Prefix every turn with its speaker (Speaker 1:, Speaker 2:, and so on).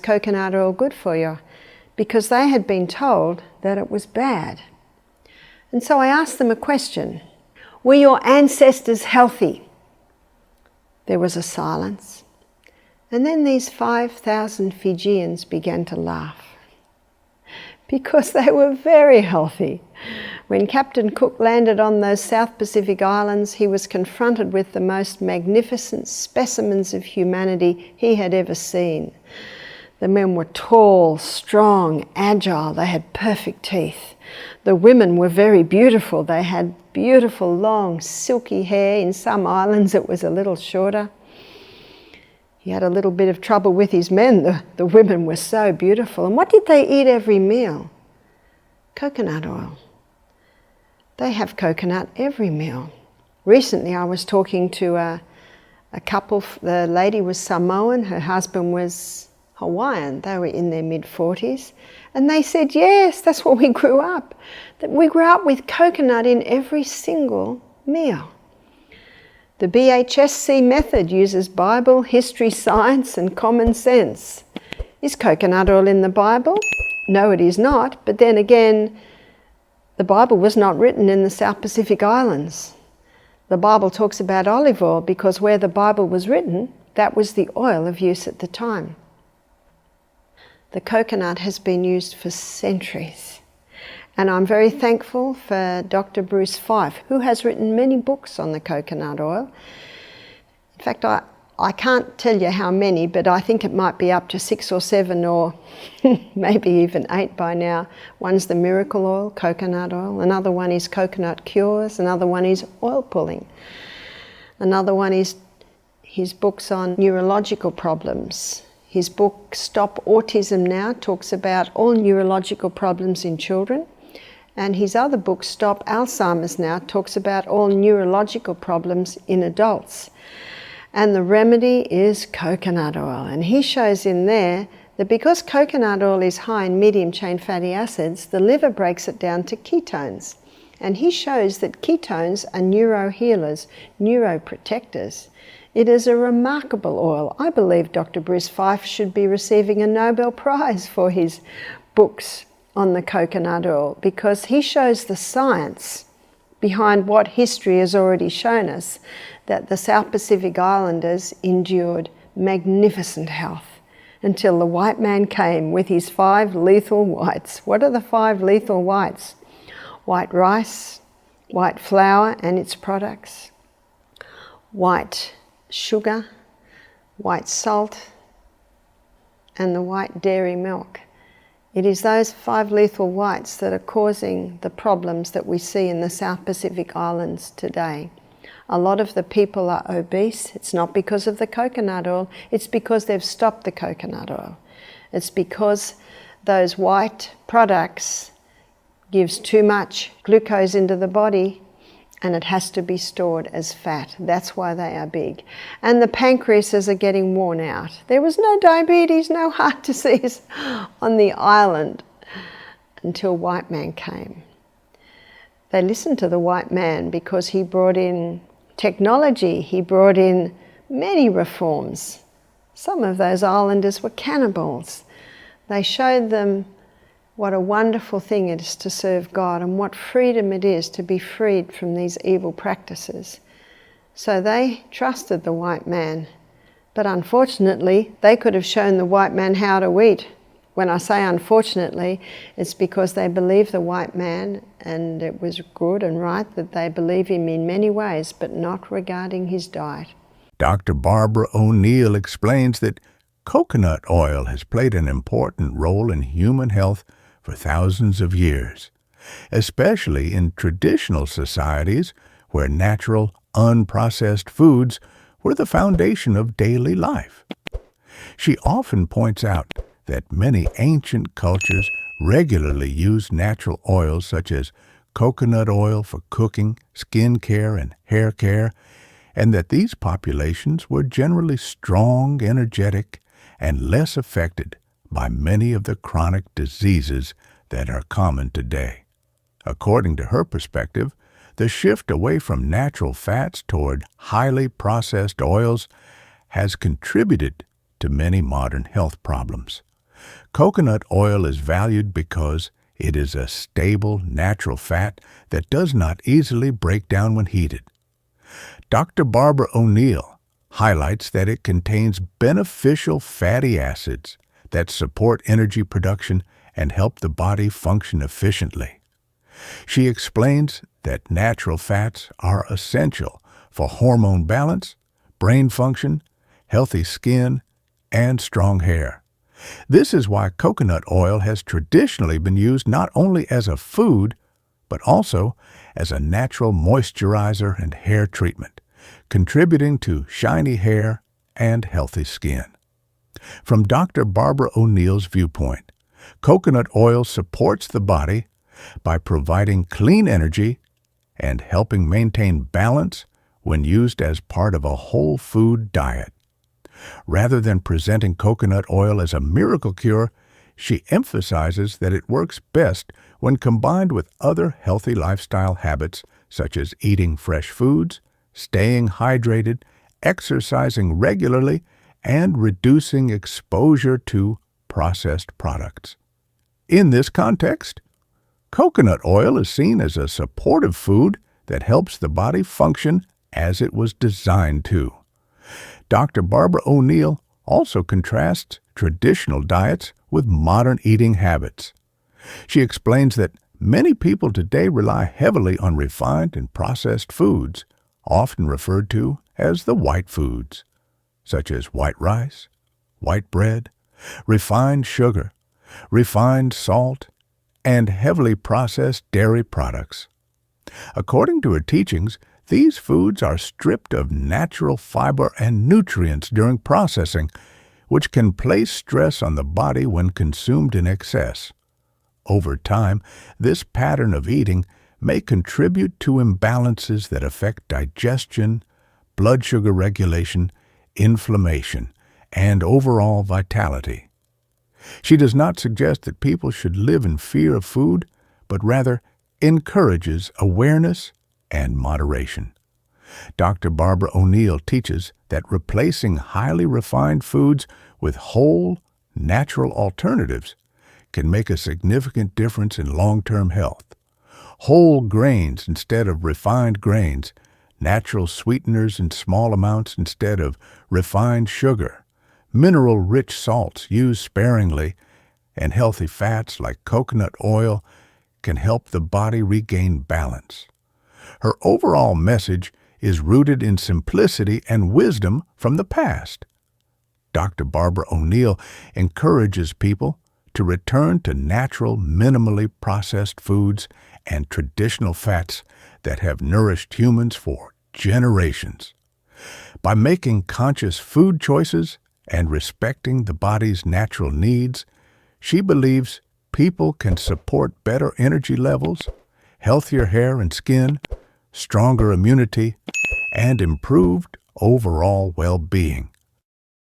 Speaker 1: coconut oil good for you? Because they had been told that it was bad. And so I asked them a question. Were your ancestors healthy? There was a silence. And then these 5,000 Fijians began to laugh. Because they were very healthy. When Captain Cook landed on those South Pacific Islands, he was confronted with the most magnificent specimens of humanity he had ever seen. The men were tall, strong, agile. They had perfect teeth. The women were very beautiful. They had beautiful, long, silky hair. In some islands it was a little shorter. He had a little bit of trouble with his men. The women were so beautiful. And what did they eat every meal? Coconut oil. They have coconut every meal. Recently I was talking to a couple. The lady was Samoan, her husband was Hawaiian. They were in their mid-40s. And they said, yes, that's what we grew up. That we grew up with coconut in every single meal. The BHSC method uses Bible, history, science, and common sense. Is coconut oil in the Bible? No, it is not. But then again, the Bible was not written in the South Pacific Islands. The Bible talks about olive oil because where the Bible was written, that was the oil of use at the time. The coconut has been used for centuries. And I'm very thankful for Dr. Bruce Fife, who has written many books on the coconut oil. In fact, I can't tell you how many, but I think it might be up to 6 or 7 or maybe even 8 by now. One's the miracle oil, coconut oil. Another one is coconut cures. Another one is oil pulling. Another one is his books on neurological problems. His book, Stop Autism Now, talks about all neurological problems in children. And his other book, Stop Alzheimer's Now, talks about all neurological problems in adults. And the remedy is coconut oil. And he shows in there that because coconut oil is high in medium-chain fatty acids, the liver breaks it down to ketones. And he shows that ketones are neurohealers, neuroprotectors. It is a remarkable oil. I believe Dr. Bruce Fife should be receiving a Nobel Prize for his books on the coconut oil because he shows the science behind what history has already shown us, that the South Pacific Islanders endured magnificent health until the white man came with his 5 lethal whites. What are the 5 lethal whites? White rice, white flour and its products, white sugar, white salt, and the white dairy milk. It is those 5 lethal whites that are causing the problems that we see in the South Pacific Islands today. A lot of the people are obese. It's not because of the coconut oil, it's because they've stopped the coconut oil. It's because those white products gives too much glucose into the body and it has to be stored as fat. That's why they are big. And the pancreases are getting worn out. There was no diabetes, no heart disease on the island until white man came. They listened to the white man because he brought in technology. He brought in many reforms. Some of those islanders were cannibals. They showed them what a wonderful thing it is to serve God and what freedom it is to be freed from these evil practices. So they trusted the white man. But unfortunately, they could have shown the white man how to eat. When I say unfortunately, it's because they believe the white man and it was good and right that they believe him in many ways, but not regarding his diet.
Speaker 2: Dr. Barbara O'Neill explains that coconut oil has played an important role in human health for thousands of years, especially in traditional societies where natural, unprocessed foods were the foundation of daily life. She often points out that many ancient cultures regularly used natural oils such as coconut oil for cooking, skin care, and hair care, and that these populations were generally strong, energetic, and less affected by many of the chronic diseases that are common today. According to her perspective, the shift away from natural fats toward highly processed oils has contributed to many modern health problems. Coconut oil is valued because it is a stable, natural fat that does not easily break down when heated. Dr. Barbara O'Neill highlights that it contains beneficial fatty acids that support energy production and help the body function efficiently. She explains that natural fats are essential for hormone balance, brain function, healthy skin, and strong hair. This is why coconut oil has traditionally been used not only as a food, but also as a natural moisturizer and hair treatment, contributing to shiny hair and healthy skin. From Dr. Barbara O'Neill's viewpoint, coconut oil supports the body by providing clean energy and helping maintain balance when used as part of a whole food diet. Rather than presenting coconut oil as a miracle cure, she emphasizes that it works best when combined with other healthy lifestyle habits such as eating fresh foods, staying hydrated, exercising regularly, and reducing exposure to processed products. In this context, coconut oil is seen as a supportive food that helps the body function as it was designed to. Dr. Barbara O'Neill also contrasts traditional diets with modern eating habits. She explains that many people today rely heavily on refined and processed foods, often referred to as the white foods, such as white rice, white bread, refined sugar, refined salt, and heavily processed dairy products. According to her teachings, these foods are stripped of natural fiber and nutrients during processing, which can place stress on the body when consumed in excess. Over time, this pattern of eating may contribute to imbalances that affect digestion, blood sugar regulation, inflammation, and overall vitality. She does not suggest that people should live in fear of food, but rather encourages awareness and moderation. Dr. Barbara O'Neill teaches that replacing highly refined foods with whole, natural alternatives can make a significant difference in long-term health. Whole grains instead of refined grains, natural sweeteners in small amounts instead of refined sugar, mineral-rich salts used sparingly, and healthy fats like coconut oil can help the body regain balance. Her overall message is rooted in simplicity and wisdom from the past. Dr. Barbara O'Neill encourages people to return to natural, minimally processed foods and traditional fats that have nourished humans for generations. By making conscious food choices and respecting the body's natural needs, she believes people can support better energy levels, healthier hair and skin, stronger immunity, and improved overall well-being.